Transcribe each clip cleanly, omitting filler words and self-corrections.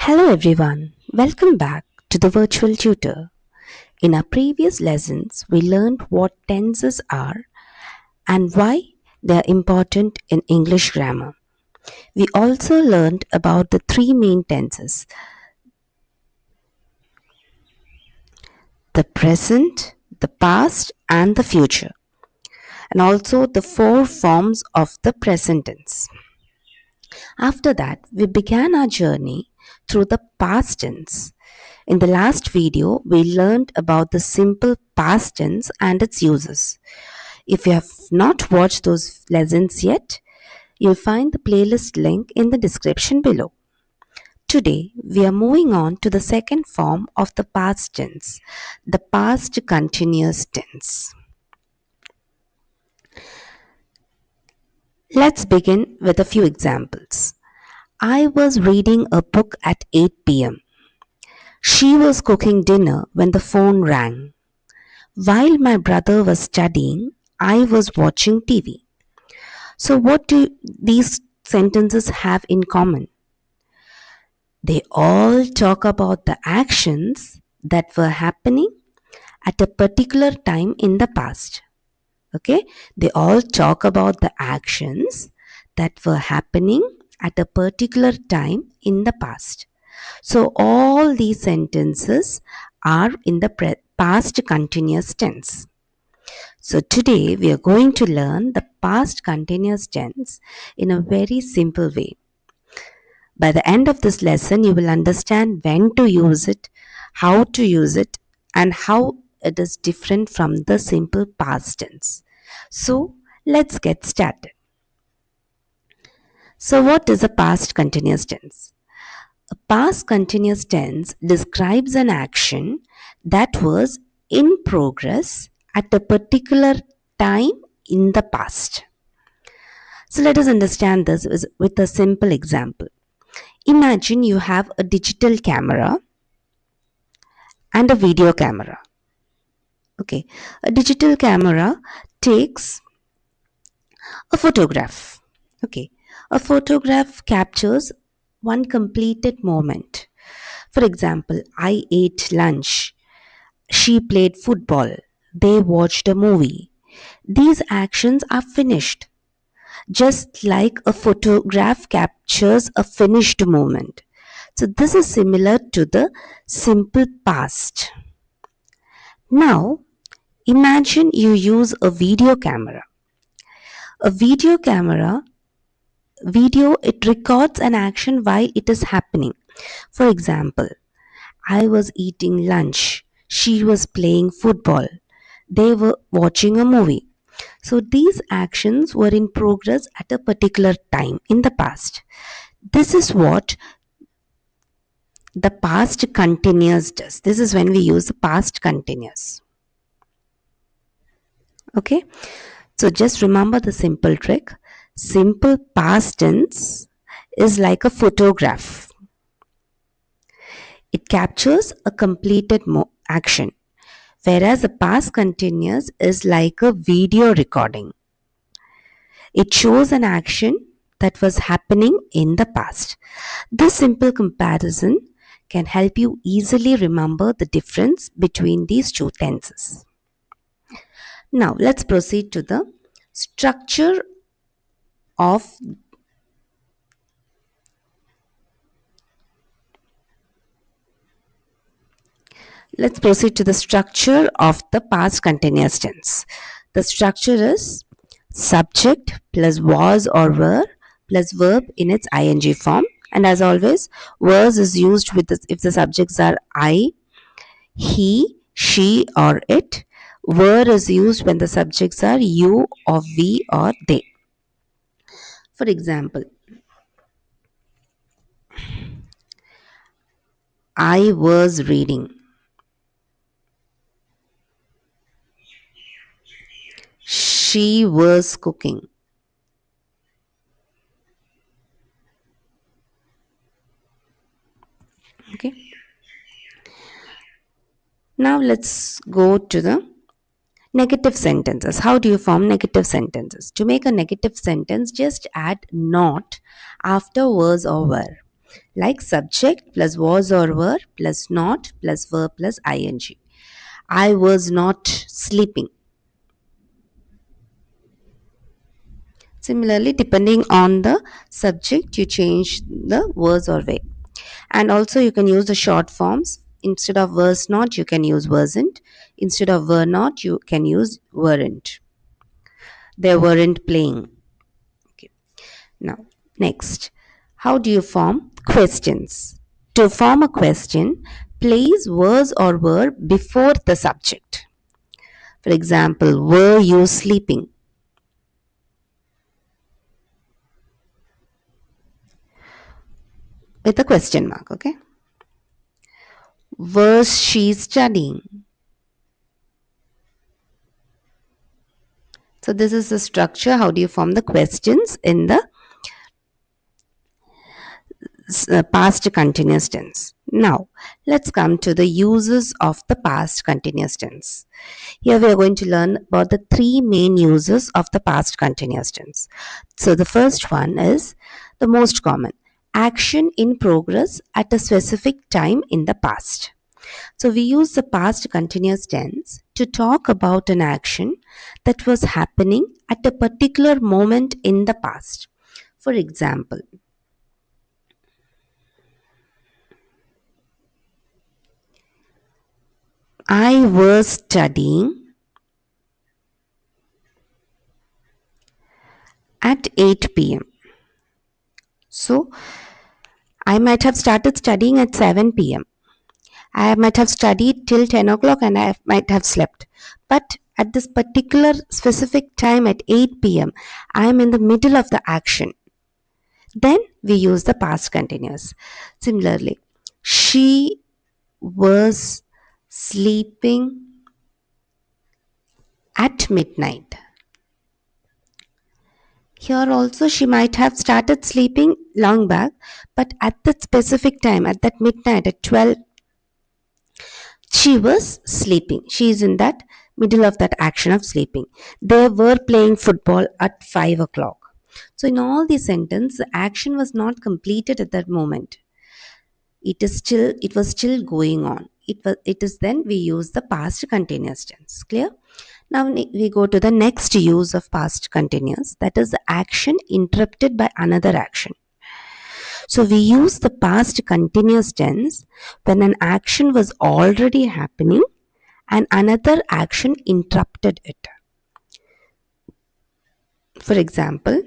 Hello everyone, welcome back to the Virtual Tutor. In our previous lessons, we learned what tenses are and why they are important in English grammar. We also learned about the three main tenses: the present, the past, and the future, and also the four forms of the present tense. After that, we began our journey through the past tense. In the last video, we learned about the simple past tense and its uses. If you have not watched those lessons yet, you'll find the playlist link in the description below. Today, we are moving on to the second form of the past tense, the past continuous tense. Let's begin with a few examples. I was reading a book at 8 p.m. She was cooking dinner when the phone rang. While my brother was studying, I was watching TV. So, what do these sentences have in common? They all talk about the actions that were happening at a particular time in the past. Okay? They all talk about the actions that were happening at a particular time in the past. So, all these sentences are in the past continuous tense. So today we are going to learn the past continuous tense in a very simple way. By the end of this lesson, you will understand when to use it, how to use it, and how it is different from the simple past tense. So let's get started. So what is a past continuous tense? A past continuous tense describes an action that was in progress at a particular time in the past. So let us understand this with a simple example. Imagine you have a digital camera and a video camera. Okay, a digital camera takes a photograph. Okay, a photograph captures one completed moment. For example, I ate lunch. She played football. They watched a movie. These actions are finished, just like a photograph captures a finished moment. So, this is similar to the simple past. Now, imagine you use a video camera. A video, it records an action while it is happening. For example, I was eating lunch. She was playing football. They were watching a movie. So these actions were in progress at a particular time in the past. This is what the past continuous does. This is when we use the past continuous. Okay. So just remember the simple trick. Simple past tense is like a photograph. It captures a completed action, whereas the past continuous is like a video recording. It shows an action that was happening in the past. This simple comparison can help you easily remember the difference between these two tenses. Now, let's proceed to the structure of Let's proceed to the structure of the past continuous tense. The structure is subject plus was or were plus verb in its ing form, and as always, was is used with if the subjects are I, he, she, or it. Were is used when the subjects are you or we or they. For example, I was reading. She was cooking. Okay. Now let's go to the negative sentences. How do you form negative sentences? To make a negative sentence, just add not after was or were. like subject plus was or were plus not plus verb plus ing. I was not sleeping. Similarly, depending on the subject, you change the was or were. And also, you can use the short forms. Instead of was not, you can use wasn't. Instead of were not, you can use weren't. They weren't playing. Okay. Now, next, how do you form questions? To form a question, place was or were before the subject. For example, were you sleeping? With a question mark, okay? Was she studying? So, this is the structure. How do you form the questions in the past continuous tense? Now, let's come to the uses of the past continuous tense. Here we are going to learn about the three main uses of the past continuous tense. So, the first one is the most common, action in progress at a specific time in the past. So, we use the past continuous tense to talk about an action that was happening at a particular moment in the past. For example, I was studying at 8 p.m. So, I might have started studying at 7 p.m. I might have studied till 10 o'clock and I might have slept. But at this particular specific time at 8 p.m., I am in the middle of the action. Then we use the past continuous. Similarly, she was sleeping at midnight. Here also, she might have started sleeping long back, but at that specific time, at that midnight, at 12, she was sleeping. She is in that middle of that action of sleeping. They were playing football at 5 o'clock. So, in all these sentences, the action was not completed at that moment. It was still going on. It is then we use the past continuous tense. Clear? Now we go to the next use of past continuous, that is the action interrupted by another action. So we use the past continuous tense when an action was already happening and another action interrupted it. For example,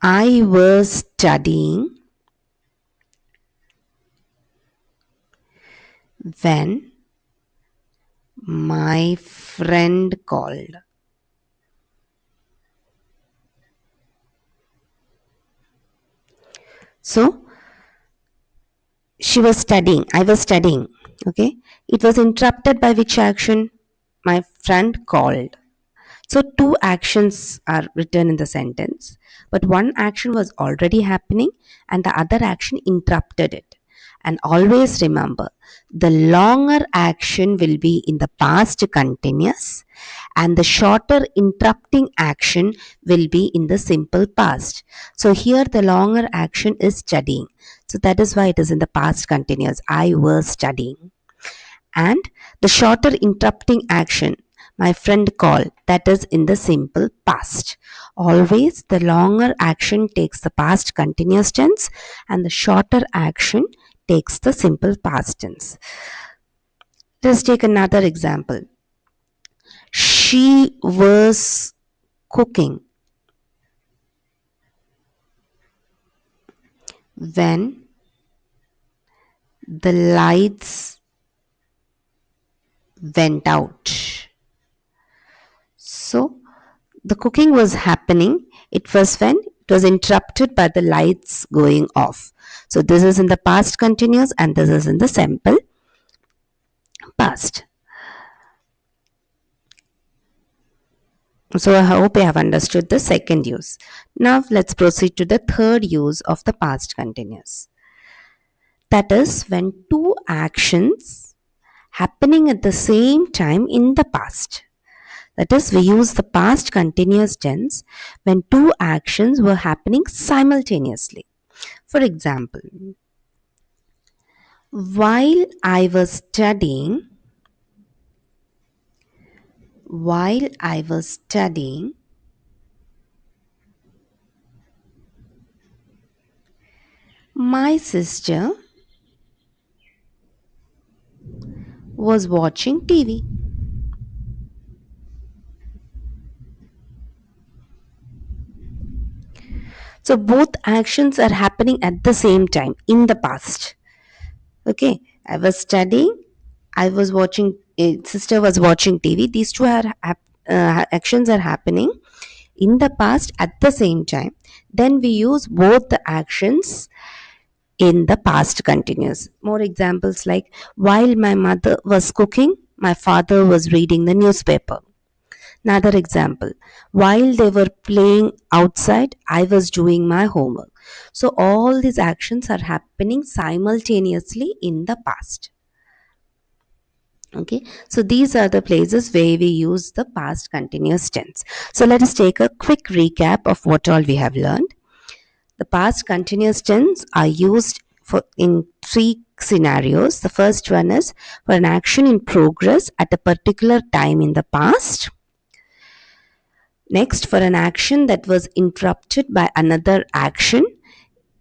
I was studying when my friend called. So she was studying, I was studying. Okay, it was interrupted by which action? My friend called. So, two actions are written in the sentence, but one action was already happening and the other action interrupted it. And always remember, the longer action will be in the past continuous and the shorter interrupting action will be in the simple past. So, here the longer action is studying. So, that is why it is in the past continuous. I was studying. And the shorter interrupting action, my friend called, that is in the simple past. Always the longer action takes the past continuous tense and the shorter action takes the simple past tense. Let's take another example. She was cooking when the lights went out. So the cooking was happening. It was when it was interrupted by the lights going off. So this is in the past continuous and this is in the simple past. So I hope you have understood the second use. Now let's proceed to the third use of the past continuous. That is when two actions happening at the same time in the past. That is, we use the past continuous tense when two actions were happening simultaneously. For example, while I was studying, while I was studying, my sister was watching TV. So both actions are happening at the same time in the past. Okay, I was studying, I was watching, sister was watching TV. These two actions are happening in the past at the same time. Then we use both the actions in the past continuous. More examples like while my mother was cooking, my father was reading the newspaper. Another example, while they were playing outside, I was doing my homework. So all these actions are happening simultaneously in the past. Okay, so these are the places where we use the past continuous tense. So let us take a quick recap of what all we have learned. The past continuous tense are used for in three scenarios. The first one is for an action in progress at a particular time in the past. Next, for an action that was interrupted by another action.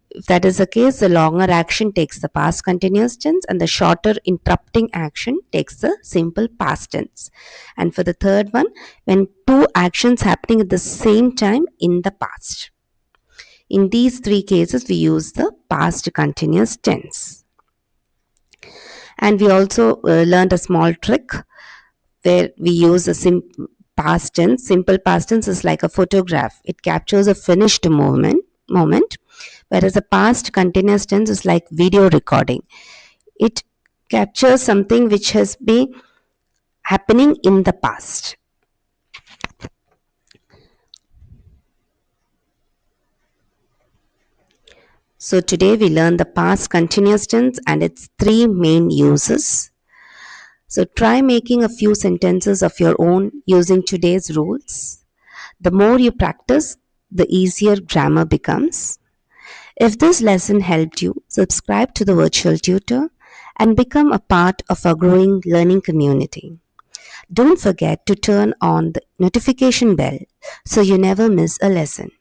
If that is the case, the longer action takes the past continuous tense and the shorter interrupting action takes the simple past tense. And for the third one, when two actions happening at the same time in the past. In these three cases, we use the past continuous tense. And we also learned a small trick where we use a past tense. Simple past tense is like a photograph. It captures a finished moment, whereas a past continuous tense is like video recording. It captures something which has been happening in the past. So today we learn the past continuous tense and its three main uses. So try making a few sentences of your own using today's rules. The more you practice, the easier grammar becomes. If this lesson helped you, subscribe to the Virtual Tutor and become a part of our growing learning community. Don't forget to turn on the notification bell so you never miss a lesson.